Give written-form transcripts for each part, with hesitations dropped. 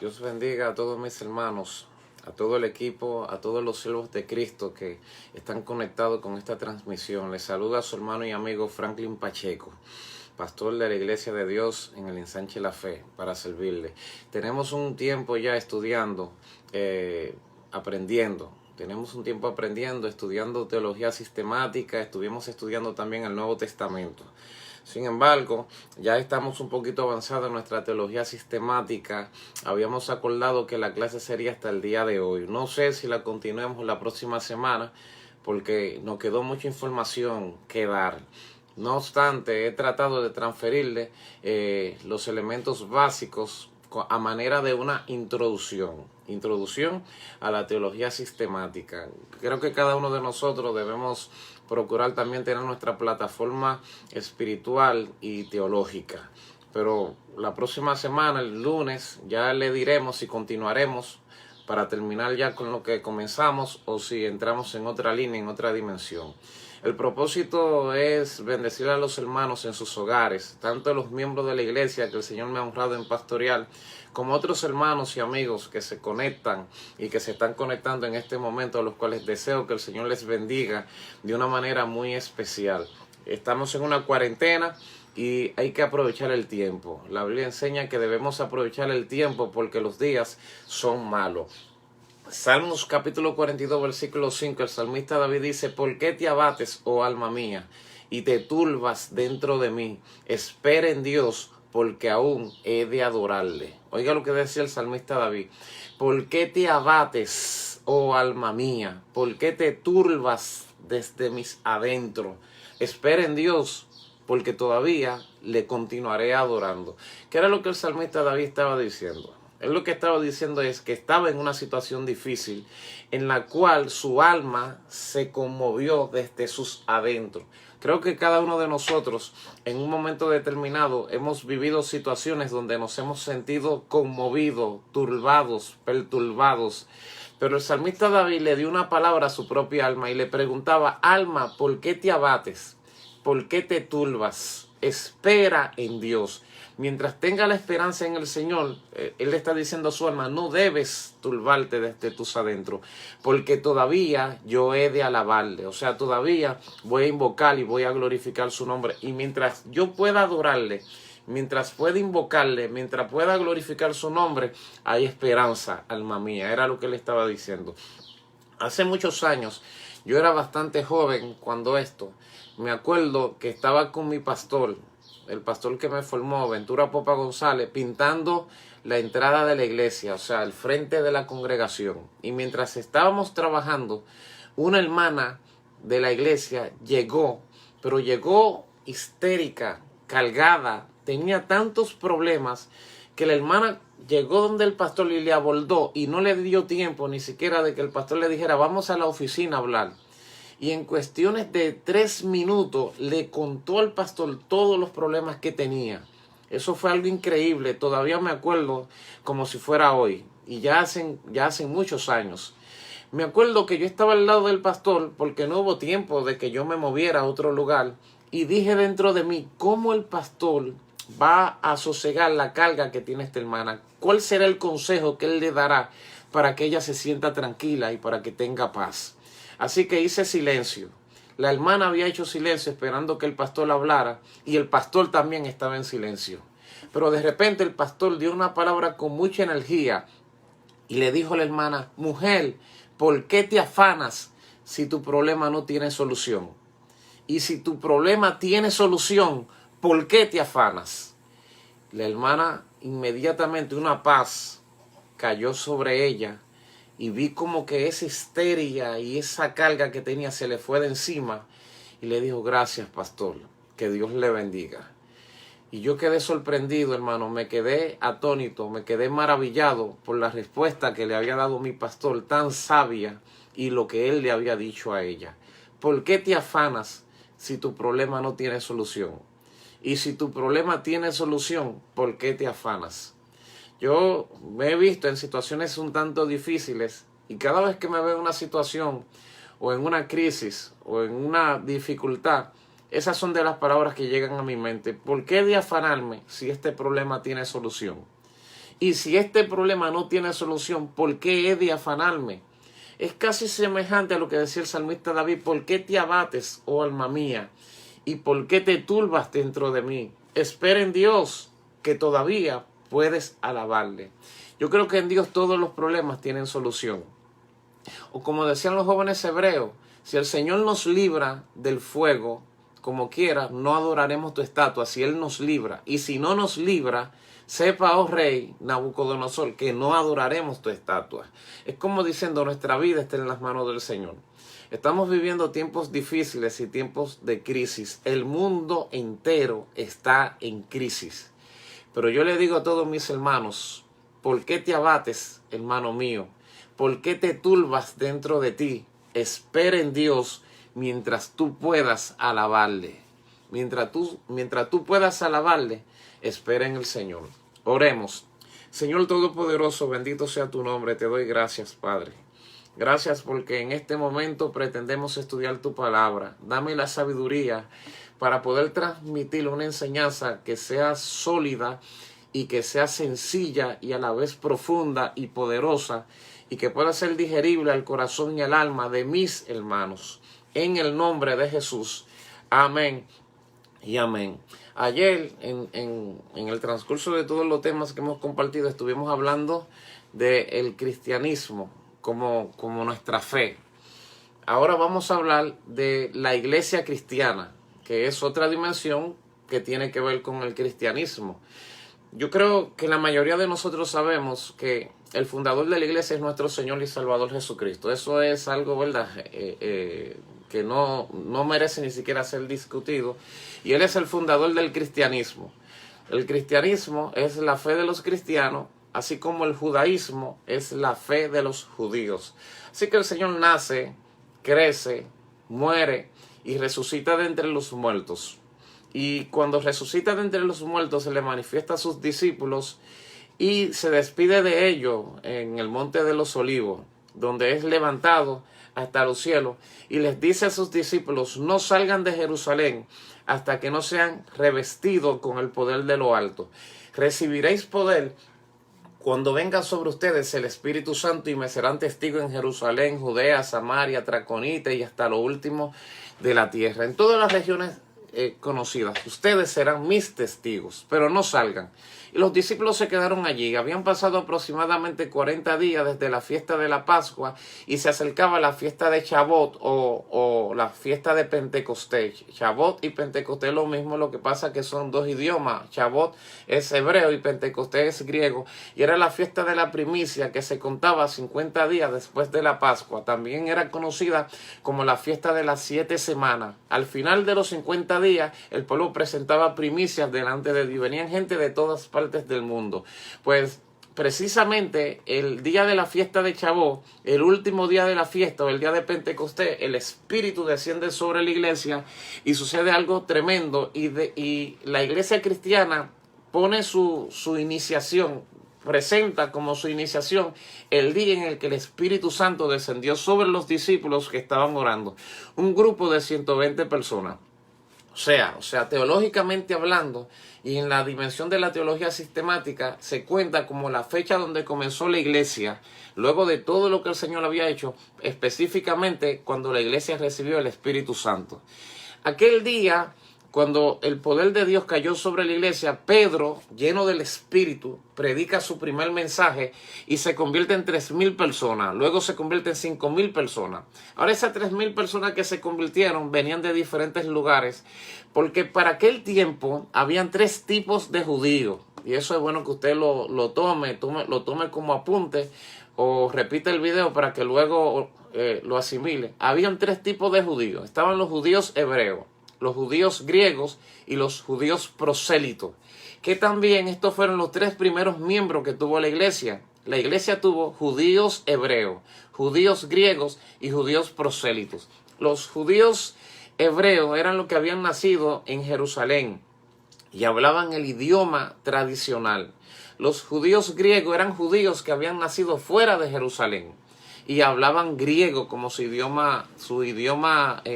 Dios bendiga a todos mis hermanos, a todo el equipo, a todos los siervos de Cristo que están conectados con esta transmisión. Les saluda a su hermano y amigo Franklin Pacheco, pastor de la Iglesia de Dios en el Ensanche La Fe, para servirle. Tenemos un tiempo ya estudiando, aprendiendo. Tenemos un tiempo aprendiendo, estudiando teología sistemática, estuvimos estudiando también el Nuevo Testamento. Sin embargo, ya estamos un poquito avanzados en nuestra teología sistemática. Habíamos acordado que la clase sería hasta el día de hoy. No sé si la continuemos la próxima semana porque nos quedó mucha información que dar. No obstante, he tratado de transferirle los elementos básicos a manera de una introducción a la teología sistemática. Creo que cada uno de nosotros debemos procurar también tener nuestra plataforma espiritual y teológica. Pero la próxima semana, el lunes, ya le diremos si continuaremos para terminar ya con lo que comenzamos o si entramos en otra línea, en otra dimensión. El propósito es bendecir a los hermanos en sus hogares, tanto los miembros de la iglesia que el Señor me ha honrado en pastorear, como otros hermanos y amigos que se conectan y que se están conectando en este momento, a los cuales deseo que el Señor les bendiga de una manera muy especial. Estamos en una cuarentena y hay que aprovechar el tiempo. La Biblia enseña que debemos aprovechar el tiempo porque los días son malos. Salmos capítulo 42, versículo 5, el salmista David dice: ¿Por qué te abates, oh alma mía, y te turbas dentro de mí? Espera en Dios, porque aún he de adorarle. Oiga lo que decía el salmista David: ¿por qué te abates, oh alma mía? ¿Por qué te turbas desde mis adentro? Espera en Dios, porque todavía le continuaré adorando. ¿Qué era lo que el salmista David estaba diciendo? Él lo que estaba diciendo es que estaba en una situación difícil en la cual su alma se conmovió desde sus adentros. Creo que cada uno de nosotros en un momento determinado hemos vivido situaciones donde nos hemos sentido conmovidos, turbados, perturbados. Pero el salmista David le dio una palabra a su propia alma y le preguntaba: alma, ¿por qué te abates? ¿Por qué te turbas? Espera en Dios. Mientras tenga la esperanza en el Señor, Él le está diciendo a su alma: no debes turbarte desde tus adentros, porque todavía yo he de alabarle. O sea, todavía voy a invocar y voy a glorificar su nombre. Y mientras yo pueda adorarle, mientras pueda invocarle, mientras pueda glorificar su nombre, hay esperanza, alma mía. Era lo que Él estaba diciendo. Hace muchos años, yo era bastante joven cuando esto. Me acuerdo que estaba con mi pastor, el pastor que me formó, Ventura Popa González, pintando la entrada de la iglesia, o sea, el frente de la congregación. Y mientras estábamos trabajando, una hermana de la iglesia llegó, pero llegó histérica, cargada, tenía tantos problemas que la hermana llegó donde el pastor y le abordó y no le dio tiempo ni siquiera de que el pastor le dijera: vamos a la oficina a hablar. Y en cuestiones de 3 minutos le contó al pastor todos los problemas que tenía. Eso fue algo increíble. Todavía me acuerdo como si fuera hoy. Y ya hacen muchos años. Me acuerdo que yo estaba al lado del pastor porque no hubo tiempo de que yo me moviera a otro lugar. Y dije dentro de mí: ¿cómo el pastor va a sosegar la carga que tiene esta hermana? ¿Cuál será el consejo que él le dará para que ella se sienta tranquila y para que tenga paz? Así que hice silencio. La hermana había hecho silencio esperando que el pastor hablara y el pastor también estaba en silencio. Pero de repente el pastor dio una palabra con mucha energía y le dijo a la hermana: mujer, ¿por qué te afanas si tu problema no tiene solución? Y si tu problema tiene solución, ¿por qué te afanas? La hermana, inmediatamente una paz cayó sobre ella. Y vi como que esa histeria y esa carga que tenía se le fue de encima. Y le dijo: gracias, pastor, que Dios le bendiga. Y yo quedé sorprendido, hermano, me quedé atónito, me quedé maravillado por la respuesta que le había dado mi pastor, tan sabia, y lo que él le había dicho a ella. ¿Por qué te afanas si tu problema no tiene solución? Y si tu problema tiene solución, ¿por qué te afanas? Yo me he visto en situaciones un tanto difíciles y cada vez que me veo en una situación o en una crisis o en una dificultad, esas son de las palabras que llegan a mi mente. ¿Por qué de afanarme si este problema tiene solución? Y si este problema no tiene solución, ¿por qué he de afanarme? Es casi semejante a lo que decía el salmista David: ¿por qué te abates, oh alma mía? ¿Y por qué te turbas dentro de mí? Espera en Dios, que todavía puedes alabarle. Yo creo que en Dios todos los problemas tienen solución. O como decían los jóvenes hebreos, si el Señor nos libra del fuego, como quiera, no adoraremos tu estatua si Él nos libra. Y si no nos libra, sepa, oh rey Nabucodonosor, que no adoraremos tu estatua. Es como diciendo, nuestra vida está en las manos del Señor. Estamos viviendo tiempos difíciles y tiempos de crisis. El mundo entero está en crisis. Pero yo le digo a todos mis hermanos: ¿por qué te abates, hermano mío? ¿Por qué te turbas dentro de ti? Espera en Dios mientras tú puedas alabarle. Mientras tú puedas alabarle, espera en el Señor. Oremos. Señor Todopoderoso, bendito sea tu nombre. Te doy gracias, Padre. Gracias porque en este momento pretendemos estudiar tu palabra. Dame la sabiduría para poder transmitir una enseñanza que sea sólida y que sea sencilla y a la vez profunda y poderosa, y que pueda ser digerible al corazón y al alma de mis hermanos. En el nombre de Jesús. Amén y amén. Ayer, en el transcurso de todos los temas que hemos compartido, estuvimos hablando del cristianismo como nuestra fe. Ahora vamos a hablar de la iglesia cristiana, que es otra dimensión que tiene que ver con el cristianismo. Yo creo que la mayoría de nosotros sabemos que el fundador de la iglesia es nuestro Señor y Salvador Jesucristo. Eso es algo, ¿verdad?, que no merece ni siquiera ser discutido. Y Él es el fundador del cristianismo. El cristianismo es la fe de los cristianos, así como el judaísmo es la fe de los judíos. Así que el Señor nace, crece, muere y resucita de entre los muertos. Y cuando resucita de entre los muertos, se le manifiesta a sus discípulos y se despide de ellos en el Monte de los Olivos, donde es levantado hasta los cielos, y les dice a sus discípulos: no salgan de Jerusalén hasta que no sean revestidos con el poder de lo alto. Recibiréis poder cuando venga sobre ustedes el Espíritu Santo, y me serán testigos en Jerusalén, Judea, Samaria, Traconite y hasta lo último de la tierra. En todas las regiones conocidas, ustedes serán mis testigos, pero no salgan. Y los discípulos se quedaron allí. Habían pasado aproximadamente 40 días desde la fiesta de la Pascua y se acercaba la fiesta de Shavuot o la fiesta de Pentecostés. Shavuot y Pentecostés es lo mismo, lo que pasa que son dos idiomas. Shavuot es hebreo y Pentecostés es griego. Y era la fiesta de la primicia, que se contaba 50 días después de la Pascua. También era conocida como la fiesta de las 7 semanas. Al final de los 50 días, el pueblo presentaba primicias delante de Dios. Venían gente de todas partes del mundo. Pues precisamente el día de la fiesta de Shavuot, el último día de la fiesta, o el día de Pentecostés, el Espíritu desciende sobre la iglesia y sucede algo tremendo, y la iglesia cristiana pone su iniciación, presenta como su iniciación el día en el que el Espíritu Santo descendió sobre los discípulos que estaban orando. Un grupo de 120 personas. O sea, teológicamente hablando, y en la dimensión de la teología sistemática, se cuenta como la fecha donde comenzó la iglesia, luego de todo lo que el Señor había hecho, específicamente cuando la iglesia recibió el Espíritu Santo. Aquel día, cuando el poder de Dios cayó sobre la iglesia, Pedro, lleno del Espíritu, predica su primer mensaje y se convierte en 3,000 personas. Luego se convierte en 5,000 personas. Ahora esas 3,000 personas que se convirtieron venían de diferentes lugares, porque para aquel tiempo habían 3 tipos de judíos. Y eso es bueno que usted lo tome como apunte o repite el video para que luego lo asimile. Habían 3 tipos de judíos. Estaban los judíos hebreos, los judíos griegos y los judíos prosélitos, que también estos fueron los 3 primeros miembros que tuvo la iglesia. La iglesia tuvo judíos hebreos, judíos griegos y judíos prosélitos. Los judíos hebreos eran los que habían nacido en Jerusalén y hablaban el idioma tradicional. Los judíos griegos eran judíos que habían nacido fuera de Jerusalén y hablaban griego como su idioma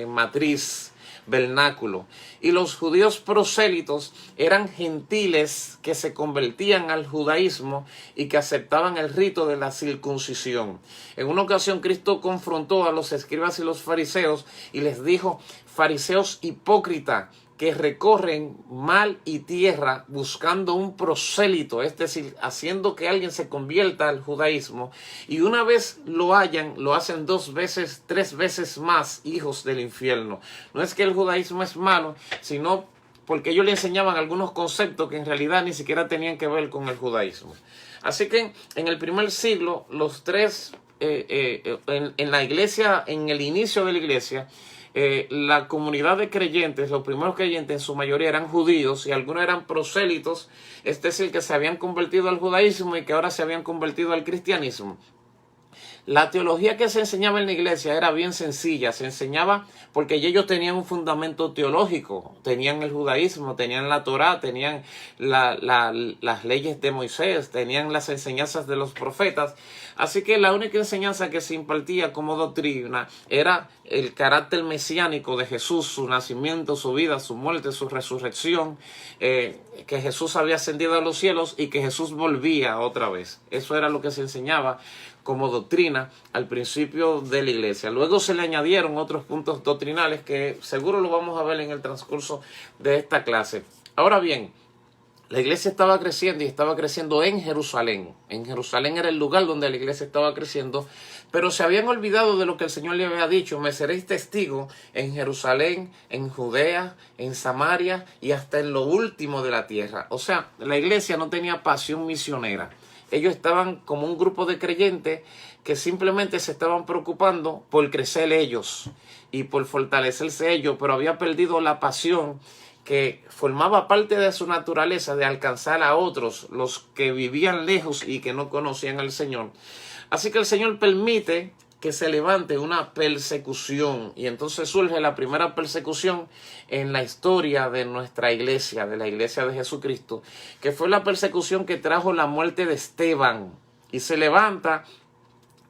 matriz. vernáculo. Y los judíos prosélitos eran gentiles que se convertían al judaísmo y que aceptaban el rito de la circuncisión. En una ocasión Cristo confrontó a los escribas y los fariseos y les dijo: fariseos hipócritas, que recorren mar y tierra buscando un prosélito, es decir, haciendo que alguien se convierta al judaísmo, y una vez lo hallan, lo hacen 2 veces, 3 veces más hijos del infierno. No es que el judaísmo es malo, sino porque ellos le enseñaban algunos conceptos que en realidad ni siquiera tenían que ver con el judaísmo. Así que en el primer siglo, los tres, en la iglesia, en el inicio de la iglesia, la comunidad de creyentes, los primeros creyentes en su mayoría eran judíos y algunos eran prosélitos, es decir, que se habían convertido al judaísmo y que ahora se habían convertido al cristianismo. La teología que se enseñaba en la iglesia era bien sencilla, se enseñaba porque ellos tenían un fundamento teológico, tenían el judaísmo, tenían la Torá, tenían las leyes de Moisés, tenían las enseñanzas de los profetas, así que la única enseñanza que se impartía como doctrina era el carácter mesiánico de Jesús, su nacimiento, su vida, su muerte, su resurrección, que Jesús había ascendido a los cielos y que Jesús volvía otra vez. Eso era lo que se enseñaba como doctrina al principio de la iglesia. Luego se le añadieron otros puntos doctrinales que seguro lo vamos a ver en el transcurso de esta clase. Ahora bien, la iglesia estaba creciendo y estaba creciendo en Jerusalén. En Jerusalén era el lugar donde la iglesia estaba creciendo, pero se habían olvidado de lo que el Señor le había dicho: me seréis testigo en Jerusalén, en Judea, en Samaria y hasta en lo último de la tierra. O sea, la iglesia no tenía pasión misionera. Ellos estaban como un grupo de creyentes que simplemente se estaban preocupando por crecer ellos y por fortalecerse ellos, pero había perdido la pasión que formaba parte de su naturaleza de alcanzar a otros, los que vivían lejos y que no conocían al Señor. Así que el Señor permite que se levante una persecución, y entonces surge la primera persecución en la historia de nuestra iglesia, de la iglesia de Jesucristo, que fue la persecución que trajo la muerte de Esteban. Y se levanta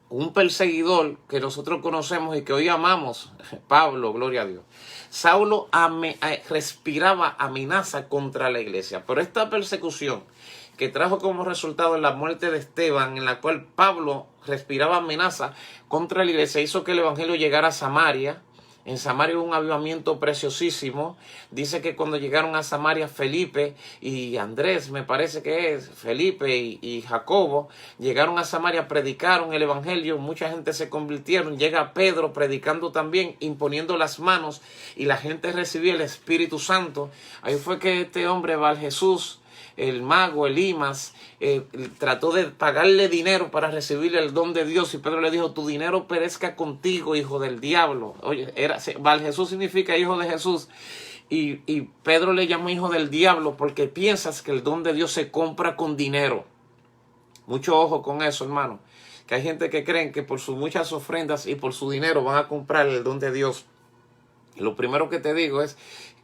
un perseguidor que nosotros conocemos y que hoy amamos, Pablo, gloria a Dios. Saulo respiraba amenaza contra la iglesia, pero esta persecución que trajo como resultado la muerte de Esteban, en la cual Pablo respiraba amenaza contra la iglesia, hizo que el evangelio llegara a Samaria. En Samaria hubo un avivamiento preciosísimo. Dice que cuando llegaron a Samaria, Felipe y Andrés, me parece que es, Felipe y Jacobo, llegaron a Samaria, predicaron el evangelio, mucha gente se convirtieron. Llega Pedro predicando también, imponiendo las manos, y la gente recibía el Espíritu Santo. Ahí fue que este hombre, Bar-Jesús, el mago, Elimas, trató de pagarle dinero para recibir el don de Dios, y Pedro le dijo: tu dinero perezca contigo, hijo del diablo. Oye, Bar-Jesús significa hijo de Jesús, y Pedro le llamó hijo del diablo porque piensas que el don de Dios se compra con dinero. Mucho ojo con eso, hermano, que hay gente que creen que por sus muchas ofrendas y por su dinero van a comprar el don de Dios. Y lo primero que te digo es: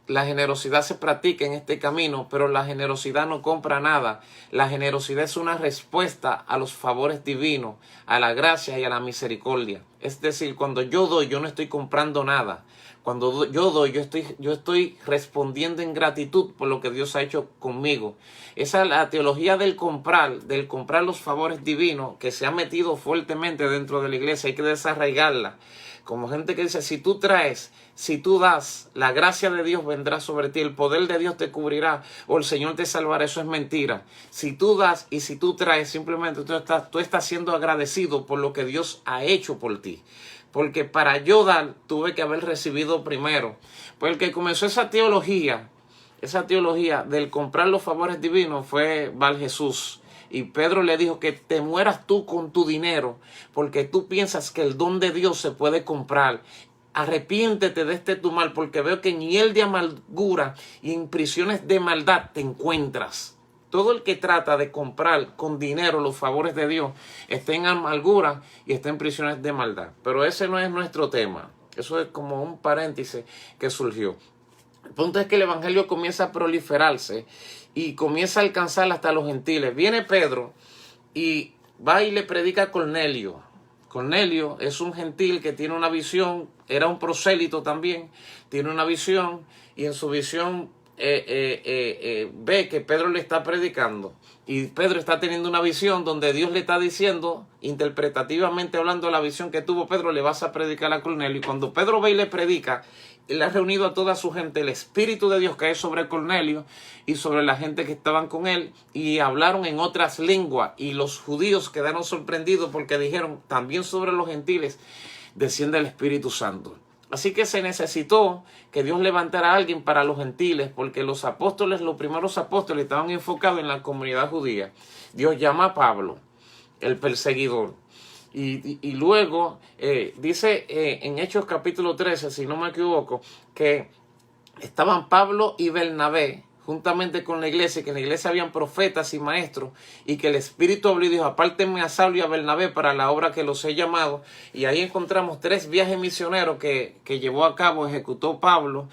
la generosidad se practica en este camino, pero la generosidad no compra nada. La generosidad es una respuesta a los favores divinos, a la gracia y a la misericordia. Es decir, cuando yo doy, yo no estoy comprando nada. Cuando yo doy, yo estoy respondiendo en gratitud por lo que Dios ha hecho conmigo. Esa es la teología del comprar los favores divinos, que se ha metido fuertemente dentro de la iglesia. Hay que desarraigarla. Como gente que dice: si tú traes, si tú das, la gracia de Dios vendrá sobre ti, el poder de Dios te cubrirá, o el Señor te salvará. Eso es mentira. Si tú das y si tú traes, simplemente tú estás siendo agradecido por lo que Dios ha hecho por ti. Porque para yo dar, tuve que haber recibido primero. Pues el que comenzó esa teología del comprar los favores divinos fue Bar-Jesús. Y Pedro le dijo: que te mueras tú con tu dinero, porque tú piensas que el don de Dios se puede comprar. Arrepiéntete de este tu mal, porque veo que en hiel de amargura y en prisiones de maldad te encuentras. Todo el que trata de comprar con dinero los favores de Dios está en amargura y está en prisiones de maldad. Pero ese no es nuestro tema. Eso es como un paréntesis que surgió. El punto es que el evangelio comienza a proliferarse y comienza a alcanzar hasta los gentiles. Viene Pedro y va y le predica a Cornelio. Cornelio es un gentil que tiene una visión, era un prosélito también, tiene una visión y en su visión ve que Pedro le está predicando y Pedro está teniendo una visión donde Dios le está diciendo, interpretativamente hablando de la visión que tuvo Pedro, le vas a predicar a Cornelio. Y cuando Pedro ve y le predica, él ha reunido a toda su gente, el Espíritu de Dios cae sobre Cornelio y sobre la gente que estaban con él y hablaron en otras lenguas y los judíos quedaron sorprendidos porque dijeron, también sobre los gentiles desciende el Espíritu Santo. Así que se necesitó que Dios levantara a alguien para los gentiles, porque los apóstoles, los primeros apóstoles, estaban enfocados en la comunidad judía. Dios llama a Pablo, el perseguidor. Y luego dice en Hechos capítulo 13, si no me equivoco, que estaban Pablo y Bernabé juntamente con la iglesia, que en la iglesia habían profetas y maestros, y que el Espíritu habló y dijo, apártenme a Saulo y a Bernabé para la obra que los he llamado. Y ahí encontramos 3 viajes misioneros que llevó a cabo, ejecutó Pablo,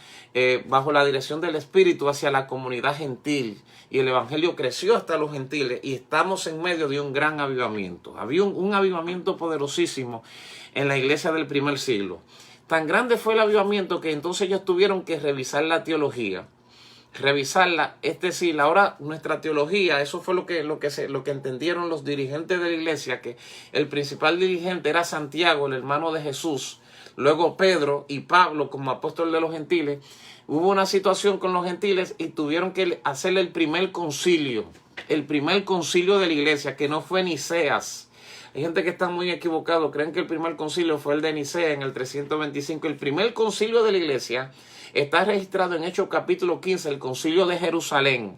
bajo la dirección del Espíritu hacia la comunidad gentil. Y el evangelio creció hasta los gentiles y estamos en medio de un gran avivamiento. Había un avivamiento poderosísimo en la iglesia del primer siglo. Tan grande fue el avivamiento que entonces ellos tuvieron que revisar la teología. Revisarla, es decir, ahora nuestra teología, eso fue lo que entendieron los dirigentes de la iglesia, que el principal dirigente era Santiago, el hermano de Jesús, luego Pedro y Pablo como apóstol de los gentiles. Hubo una situación con los gentiles y tuvieron que hacerle el primer concilio de la iglesia, que no fue Niceas. Hay gente que está muy equivocado, creen que el primer concilio fue el de Nicea en el 325. El primer concilio de la iglesia está registrado en Hechos capítulo 15, el concilio de Jerusalén.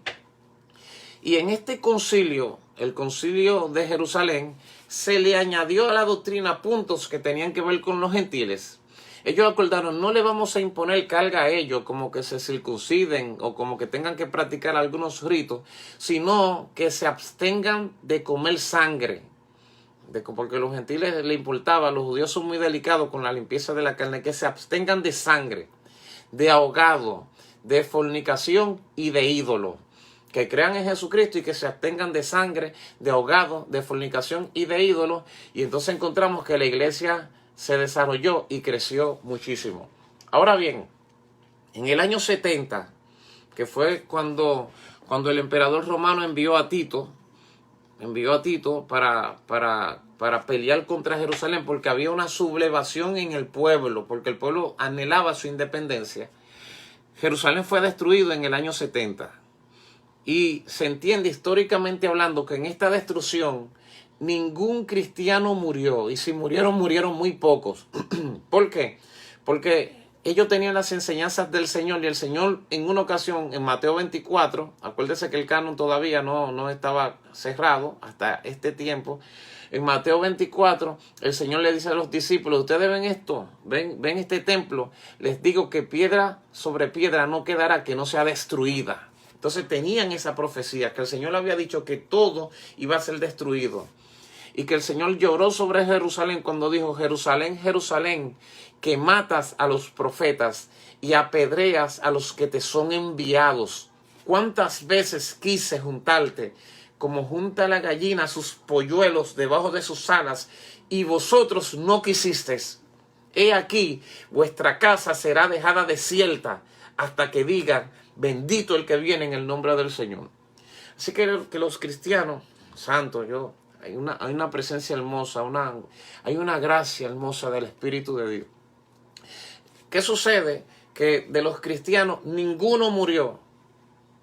Y en este concilio, el concilio de Jerusalén, se le añadió a la doctrina puntos que tenían que ver con los gentiles. Ellos acordaron, no le vamos a imponer carga a ellos, como que se circunciden o como que tengan que practicar algunos ritos, sino que se abstengan de comer sangre. Porque a los gentiles les importaba, los judíos son muy delicados con la limpieza de la carne, que se abstengan de sangre, de ahogado, de fornicación y de ídolo. Que crean en Jesucristo y que se abstengan de sangre, de ahogado, de fornicación y de ídolo. Y entonces encontramos que la iglesia se desarrolló y creció muchísimo. Ahora bien, en el año 70, que fue cuando el emperador romano envió a Tito para pelear contra Jerusalén, porque había una sublevación en el pueblo, porque el pueblo anhelaba su independencia. Jerusalén fue destruido en el año 70. Y se entiende históricamente hablando que en esta destrucción ningún cristiano murió. Y si murieron, murieron muy pocos. ¿Por qué? Porque ellos tenían las enseñanzas del Señor y el Señor en una ocasión, en Mateo 24, acuérdese que el canon todavía no estaba cerrado hasta este tiempo. En Mateo 24, el Señor le dice a los discípulos, ustedes ven esto, ven este templo, les digo que piedra sobre piedra no quedará que no sea destruida. Entonces tenían esa profecía, que el Señor le había dicho que todo iba a ser destruido. Y que el Señor lloró sobre Jerusalén cuando dijo, Jerusalén, Jerusalén, que matas a los profetas y apedreas a los que te son enviados. ¿Cuántas veces quise juntarte como junta la gallina sus polluelos debajo de sus alas, y vosotros no quisisteis? He aquí, vuestra casa será dejada desierta hasta que digan, bendito el que viene en el nombre del Señor. Así que los cristianos, santos, hay una presencia hermosa, hay una gracia hermosa del Espíritu de Dios. ¿Qué sucede? Que de los cristianos ninguno murió.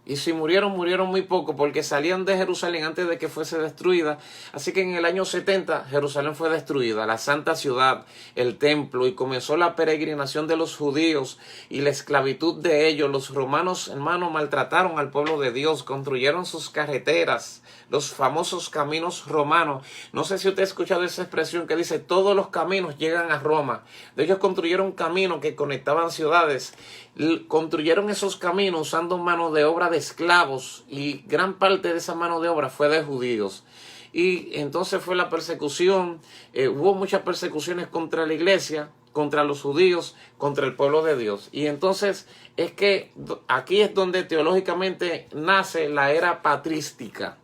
Y si murieron, murieron muy poco, porque salían de Jerusalén antes de que fuese destruida. Así que en el año 70 Jerusalén fue destruida, la santa ciudad, el templo, y comenzó la peregrinación de los judíos y la esclavitud de ellos. Los romanos, hermanos, maltrataron al pueblo de Dios, construyeron sus carreteras, los famosos caminos romanos. No sé si usted ha escuchado esa expresión que dice, todos los caminos llegan a Roma. Ellos construyeron caminos que conectaban ciudades, construyeron esos caminos usando mano de obra de esclavos, y gran parte de esa mano de obra fue de judíos. Y entonces fue la persecución, hubo muchas persecuciones contra la iglesia, contra los judíos, contra el pueblo de Dios. Y entonces es que aquí es donde teológicamente nace la era patrística.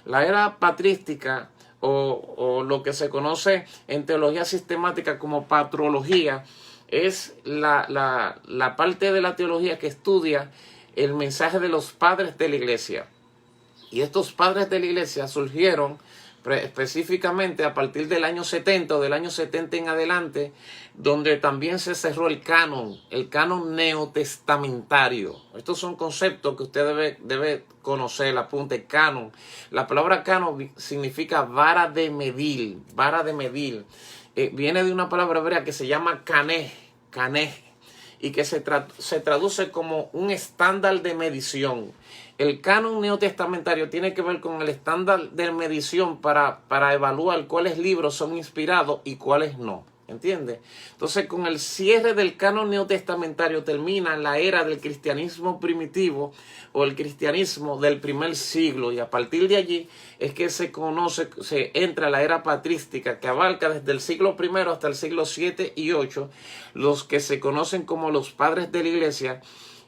La era patrística o lo que se conoce en teología sistemática como patrología, es la parte de la teología que estudia el mensaje de los padres de la iglesia. Y estos padres de la iglesia surgieron específicamente a partir del año 70 o del año 70 en adelante, donde también se cerró el canon neotestamentario. Estos son conceptos que usted debe conocer, apunte, canon. La palabra canon significa vara de medir, vara de medir. Viene de una palabra hebrea que se llama canej, y que se traduce como un estándar de medición. El canon neotestamentario tiene que ver con el estándar de medición para evaluar cuáles libros son inspirados y cuáles no. ¿Entiende? Entonces, con el cierre del canon neotestamentario termina la era del cristianismo primitivo o el cristianismo del primer siglo, y a partir de allí es que se entra la era patrística, que abarca desde el siglo I hasta el siglo 7 y 8, los que se conocen como los padres de la iglesia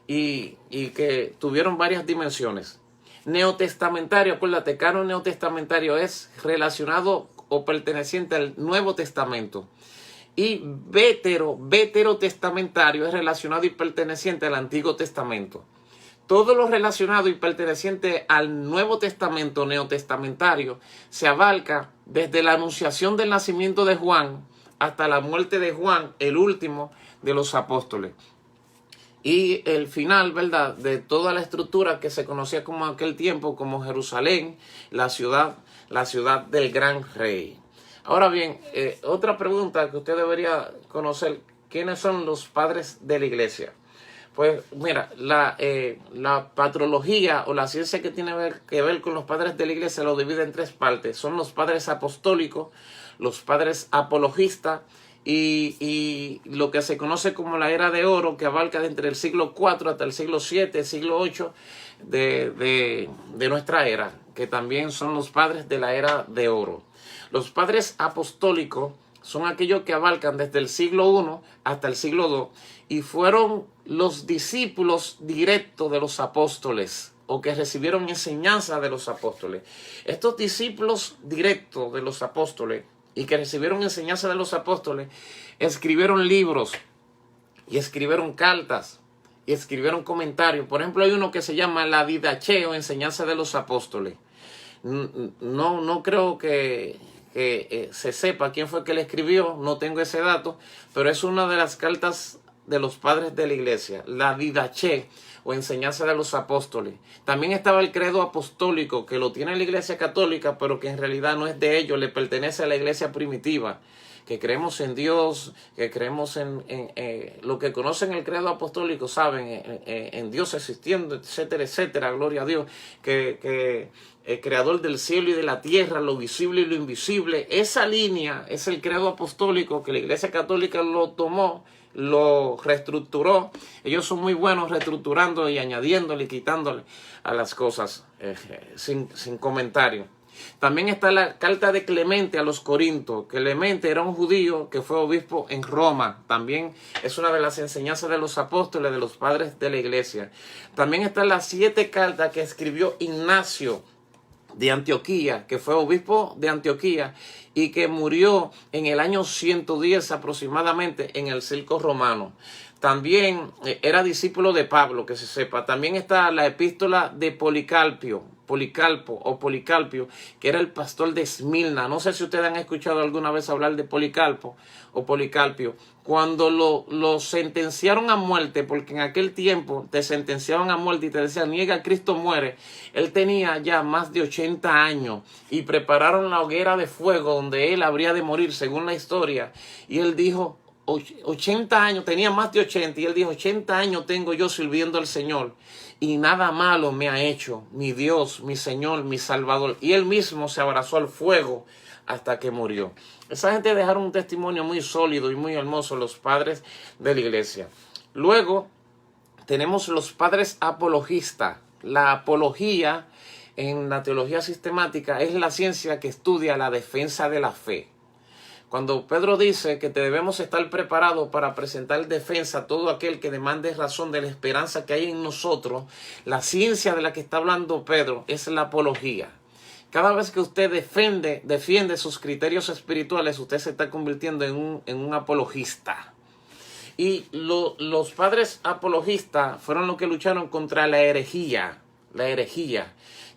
y que tuvieron varias dimensiones. Neotestamentario, acuérdate, canon neotestamentario es relacionado o perteneciente al Nuevo Testamento. Y veterotestamentario es relacionado y perteneciente al Antiguo Testamento. Todo lo relacionado y perteneciente al Nuevo Testamento neotestamentario se abarca desde la anunciación del nacimiento de Juan hasta la muerte de Juan, el último de los apóstoles. Y el final, ¿verdad?, de toda la estructura que se conocía como aquel tiempo como Jerusalén, la ciudad del gran rey. Ahora bien, otra pregunta que usted debería conocer: ¿quiénes son los padres de la iglesia? Pues mira, la patrología o la ciencia que tiene que ver con los padres de la iglesia lo divide en tres partes. Son los padres apostólicos, los padres apologistas y lo que se conoce como la era de oro, que abarca entre el siglo IV hasta el siglo VII, siglo VIII de nuestra era, que también son los padres de la era de oro. Los padres apostólicos son aquellos que abarcan desde el siglo I hasta el siglo II y fueron los discípulos directos de los apóstoles o que recibieron enseñanza de los apóstoles. Estos discípulos directos de los apóstoles y que recibieron enseñanza de los apóstoles escribieron libros y escribieron cartas y escribieron comentarios. Por ejemplo, hay uno que se llama la Didache o enseñanza de los apóstoles. No creo que se sepa quién fue que le escribió, no tengo ese dato, pero es una de las cartas de los padres de la iglesia, la Didache o enseñanza de los apóstoles. También estaba el credo apostólico, que lo tiene la iglesia católica, pero que en realidad no es de ellos, le pertenece a la iglesia primitiva, que creemos en Dios, que creemos en lo que conocen el credo apostólico, saben, en Dios existiendo, etcétera, etcétera, gloria a Dios, que el creador del cielo y de la tierra, lo visible y lo invisible. Esa línea es el credo apostólico que la iglesia católica lo tomó, lo reestructuró. Ellos son muy buenos reestructurando y añadiéndole y quitándole a las cosas sin comentario. También está la carta de Clemente a los Corintios. Clemente era un judío que fue obispo en Roma. También es una de las enseñanzas de los apóstoles, de los padres de la iglesia. También están las 7 cartas que escribió Ignacio de Antioquía, que fue obispo de Antioquía y que murió en el año 110 aproximadamente en el circo romano. También era discípulo de Pablo, que se sepa. También está la epístola de Policarpo, que era el pastor de Esmirna. No sé si ustedes han escuchado alguna vez hablar de Policarpo o Policarpio. Cuando lo sentenciaron a muerte, porque en aquel tiempo te sentenciaban a muerte y te decían, niega a Cristo, muere. Él tenía ya más de 80 años y prepararon la hoguera de fuego donde él habría de morir, según la historia. Y él dijo, 80 años, tenía más de 80, y él dijo, 80 años tengo yo sirviendo al Señor y nada malo me ha hecho mi Dios, mi Señor, mi Salvador. Y él mismo se abrazó al fuego hasta que murió. Esa gente dejaron un testimonio muy sólido y muy hermoso, los padres de la iglesia. Luego tenemos los padres apologistas. La apología en la teología sistemática es la ciencia que estudia la defensa de la fe. Cuando Pedro dice que debemos estar preparados para presentar defensa a todo aquel que demande razón de la esperanza que hay en nosotros, la ciencia de la que está hablando Pedro es la apología, Cada vez que usted defiende sus criterios espirituales, usted se está convirtiendo en un apologista. Y los padres apologistas fueron los que lucharon contra la herejía,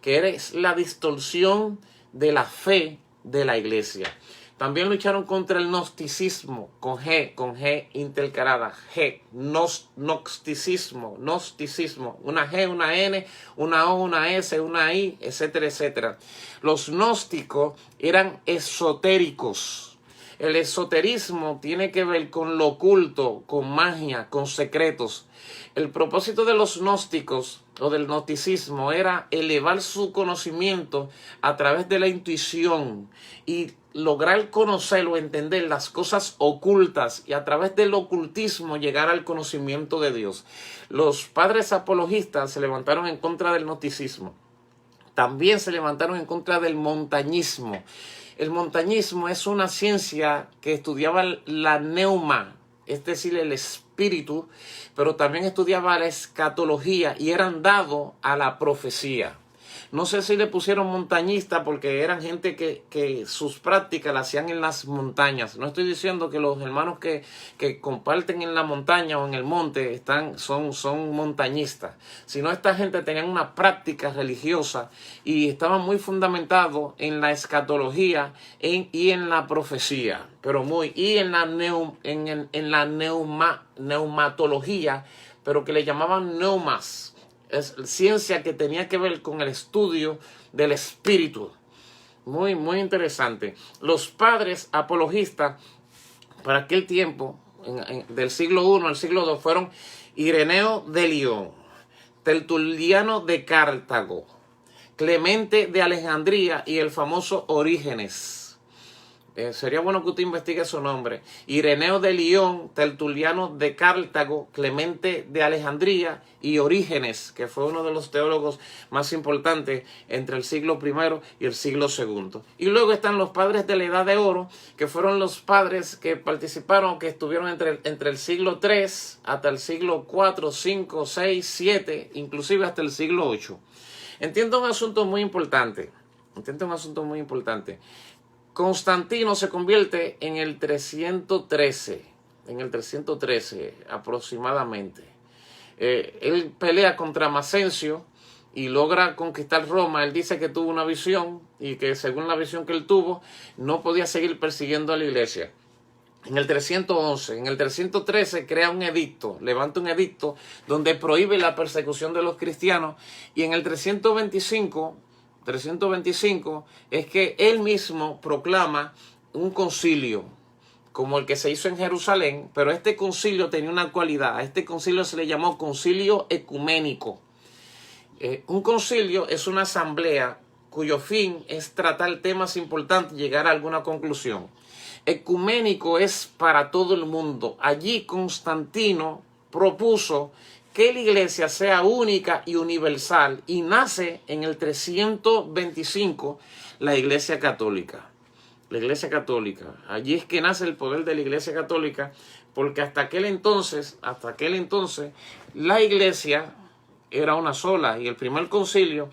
que es la distorsión de la fe de la iglesia. También lucharon contra el gnosticismo, con G intercalada, gnosticismo, una G, una N, una O, una S, una I, etcétera, etcétera. Los gnósticos eran esotéricos. El esoterismo tiene que ver con lo oculto, con magia, con secretos. El propósito de los gnósticos o del gnosticismo era elevar su conocimiento a través de la intuición y lograr conocer o entender las cosas ocultas y a través del ocultismo llegar al conocimiento de Dios. Los padres apologistas se levantaron en contra del gnosticismo. También se levantaron en contra del montañismo. El montañismo es una ciencia que estudiaba la neuma, es decir, el espíritu, pero también estudiaba la escatología y eran dados a la profecía. No sé si le pusieron montañista porque eran gente que sus prácticas las hacían en las montañas. No estoy diciendo que los hermanos que comparten en la montaña o en el monte son montañistas, sino esta gente tenía una práctica religiosa y estaban muy fundamentados en la escatología y en la profecía, y en la neumatología, pero que le llamaban neumas. Es ciencia que tenía que ver con el estudio del espíritu. Muy, muy interesante. Los padres apologistas para aquel tiempo, del siglo I al siglo II, fueron Ireneo de León, Tertuliano de Cartago, Clemente de Alejandría y el famoso Orígenes. Sería bueno que usted investigue su nombre. Ireneo de León, Tertuliano de Cartago, Clemente de Alejandría y Orígenes, que fue uno de los teólogos más importantes entre el siglo I y el siglo II. Y luego están los padres de la Edad de Oro, que fueron los padres que participaron, que estuvieron entre el siglo III hasta el siglo IV, V, VI, VII, inclusive hasta el siglo VIII. Entiendo un asunto muy importante. Constantino se convierte en el 313 aproximadamente. Él pelea contra Maxencio y logra conquistar Roma. Él dice que tuvo una visión y que según la visión que él tuvo no podía seguir persiguiendo a la iglesia. En el 311, en el 313 crea un edicto, levanta un edicto donde prohíbe la persecución de los cristianos, y en el 325 es que él mismo proclama un concilio como el que se hizo en Jerusalén, pero este concilio tenía una cualidad. A este concilio se le llamó concilio ecuménico. Un concilio es una asamblea cuyo fin es tratar temas importantes y llegar a alguna conclusión. Ecuménico es para todo el mundo. Allí Constantino propuso que la iglesia sea única y universal, y nace en el 325 la iglesia católica. La iglesia católica. Allí es que nace el poder de la iglesia católica, porque hasta aquel entonces, la iglesia era una sola, y el primer concilio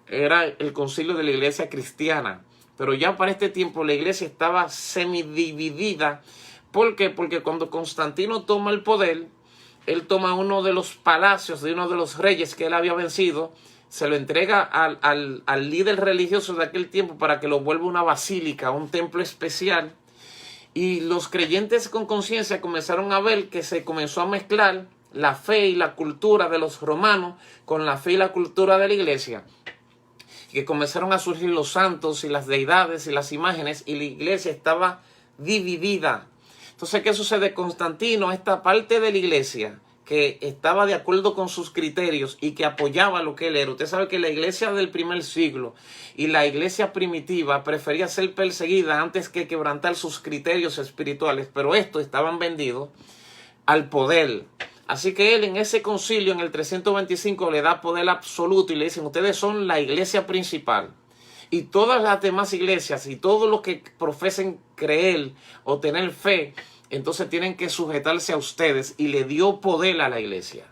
era el concilio de la iglesia cristiana. Pero ya para este tiempo la iglesia estaba semidividida. ¿Por qué? Porque cuando Constantino toma el poder, él toma uno de los palacios de uno de los reyes que él había vencido, se lo entrega al líder religioso de aquel tiempo para que lo vuelva una basílica, un templo especial. Y los creyentes con conciencia comenzaron a ver que se comenzó a mezclar la fe y la cultura de los romanos con la fe y la cultura de la iglesia. Y que comenzaron a surgir los santos y las deidades y las imágenes, y la iglesia estaba dividida. Entonces, ¿qué sucede? Constantino, esta parte de la iglesia que estaba de acuerdo con sus criterios y que apoyaba lo que él era. Usted sabe que la iglesia del primer siglo y la iglesia primitiva prefería ser perseguida antes que quebrantar sus criterios espirituales, pero estos estaban vendidos al poder. Así que él en ese concilio, en el 325, le da poder absoluto y le dicen: ustedes son la iglesia principal. Y todas las demás iglesias y todos los que profesen creer o tener fe, entonces tienen que sujetarse a ustedes, y le dio poder a la iglesia.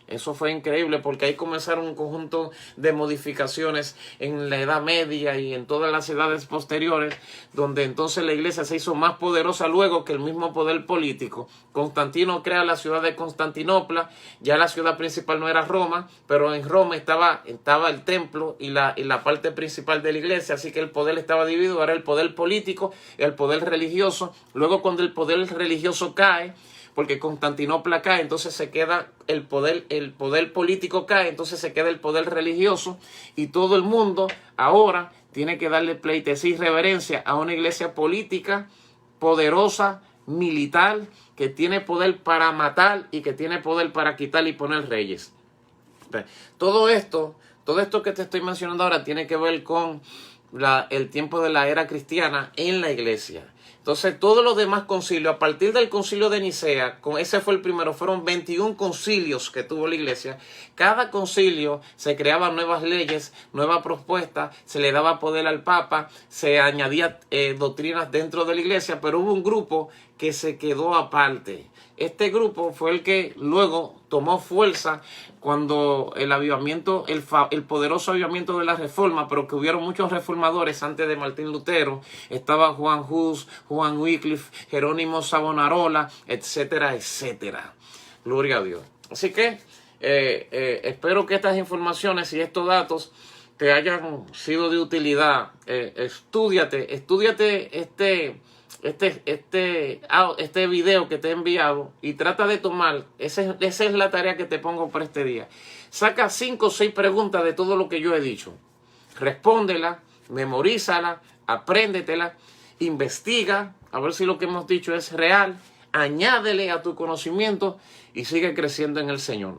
Eso fue increíble porque ahí comenzaron un conjunto de modificaciones en la Edad Media y en todas las edades posteriores, donde entonces la iglesia se hizo más poderosa luego que el mismo poder político. Constantino crea la ciudad de Constantinopla, ya la ciudad principal no era Roma, pero en Roma estaba el templo y la parte principal de la iglesia, así que el poder estaba dividido, era el poder político y el poder religioso. Luego cuando el poder religioso cae, porque Constantinopla cae, entonces se queda el poder político cae, entonces se queda el poder religioso y todo el mundo ahora tiene que darle pleitesía y reverencia a una iglesia política, poderosa, militar, que tiene poder para matar y que tiene poder para quitar y poner reyes. Todo esto que te estoy mencionando ahora tiene que ver con el tiempo de la era cristiana en la iglesia. Entonces, todos los demás concilios, a partir del concilio de Nicea, ese fue el primero, fueron 21 concilios que tuvo la iglesia. Cada concilio se creaban nuevas leyes, nuevas propuestas, se le daba poder al Papa, se añadía doctrinas dentro de la iglesia, pero hubo un grupo que se quedó aparte. Este grupo fue el que luego tomó fuerza cuando el avivamiento, el poderoso avivamiento de la Reforma, pero que hubieron muchos reformadores antes de Martín Lutero. Estaba Juan Hus, Juan Wycliffe, Jerónimo Savonarola, etcétera, etcétera. Gloria a Dios. Así que espero que estas informaciones y estos datos te hayan sido de utilidad. Estúdiate este video que te he enviado y trata de tomar, esa es la tarea que te pongo para este día. Saca 5 o 6 preguntas de todo lo que yo he dicho. Respóndela, memorízala, apréndetela, investiga, a ver si lo que hemos dicho es real, añádele a tu conocimiento y sigue creciendo en el Señor.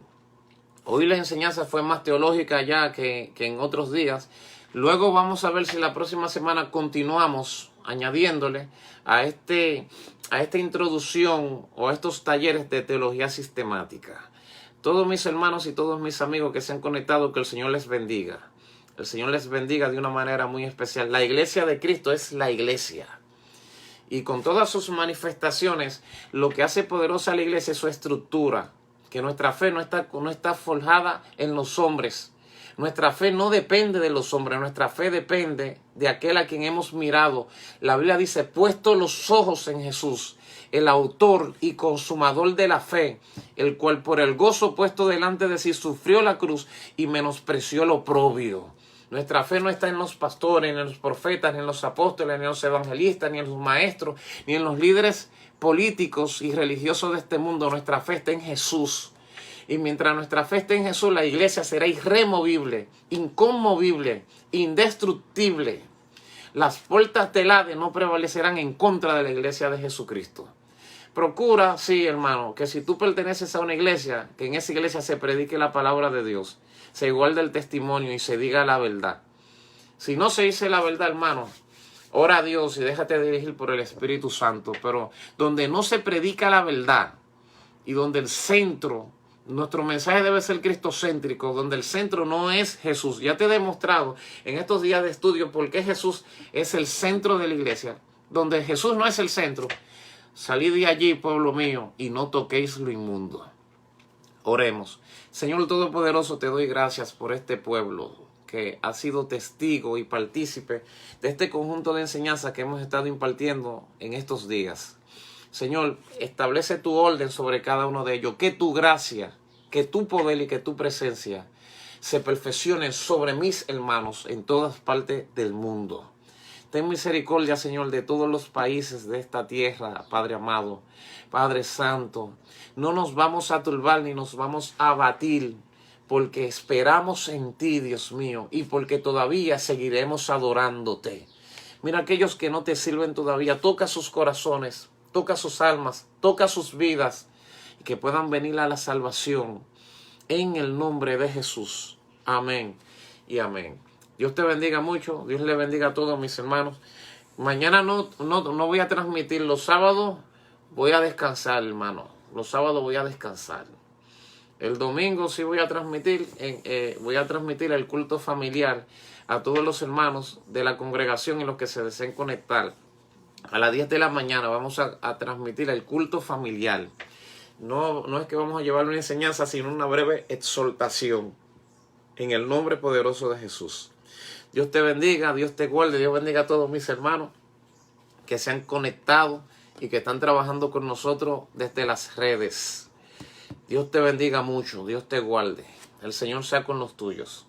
Hoy la enseñanza fue más teológica ya que en otros días. Luego vamos a ver si la próxima semana continuamos añadiéndole a esta introducción o a estos talleres de teología sistemática. Todos mis hermanos y todos mis amigos que se han conectado, que el Señor les bendiga. El Señor les bendiga de una manera muy especial. La iglesia de Cristo es la iglesia. Y con todas sus manifestaciones, lo que hace poderosa a la iglesia es su estructura. Que nuestra fe no está forjada en los hombres. Nuestra fe no depende de los hombres, nuestra fe depende de aquel a quien hemos mirado. La Biblia dice, puesto los ojos en Jesús, el autor y consumador de la fe, el cual por el gozo puesto delante de sí sufrió la cruz y menospreció el oprobio. Nuestra fe no está en los pastores, ni en los profetas, ni en los apóstoles, ni en los evangelistas, ni en los maestros, ni en los líderes políticos y religiosos de este mundo. Nuestra fe está en Jesús. Y mientras nuestra fe esté en Jesús, la iglesia será irremovible, inconmovible, indestructible. Las puertas del Hades no prevalecerán en contra de la iglesia de Jesucristo. Procura, sí, hermano, que si tú perteneces a una iglesia, que en esa iglesia se predique la palabra de Dios, se guarde el testimonio y se diga la verdad. Si no se dice la verdad, hermano, ora a Dios y déjate dirigir por el Espíritu Santo. Pero donde no se predica la verdad y donde el centro, nuestro mensaje debe ser cristocéntrico, donde el centro no es Jesús. Ya te he demostrado en estos días de estudio por qué Jesús es el centro de la iglesia. Donde Jesús no es el centro, salid de allí, pueblo mío, y no toquéis lo inmundo. Oremos. Señor Todopoderoso, te doy gracias por este pueblo que ha sido testigo y partícipe de este conjunto de enseñanzas que hemos estado impartiendo en estos días. Señor, establece tu orden sobre cada uno de ellos. Que tu gracia, que tu poder y que tu presencia se perfeccionen sobre mis hermanos en todas partes del mundo. Ten misericordia, Señor, de todos los países de esta tierra, Padre amado, Padre santo. No nos vamos a turbar ni nos vamos a abatir, porque esperamos en ti, Dios mío, y porque todavía seguiremos adorándote. Mira, aquellos que no te sirven todavía, toca sus corazones, toca sus almas, toca sus vidas, y que puedan venir a la salvación en el nombre de Jesús. Amén y amén. Dios te bendiga mucho, Dios le bendiga a todos mis hermanos. Mañana no voy a transmitir, los sábados voy a descansar, hermano. Los sábados voy a descansar. El domingo sí voy a transmitir el culto familiar a todos los hermanos de la congregación y los que se deseen conectar. A las 10 de la mañana vamos a transmitir el culto familiar. No es que vamos a llevar una enseñanza, sino una breve exhortación. En el nombre poderoso de Jesús. Dios te bendiga, Dios te guarde, Dios bendiga a todos mis hermanos que se han conectado y que están trabajando con nosotros desde las redes. Dios te bendiga mucho, Dios te guarde. El Señor sea con los tuyos.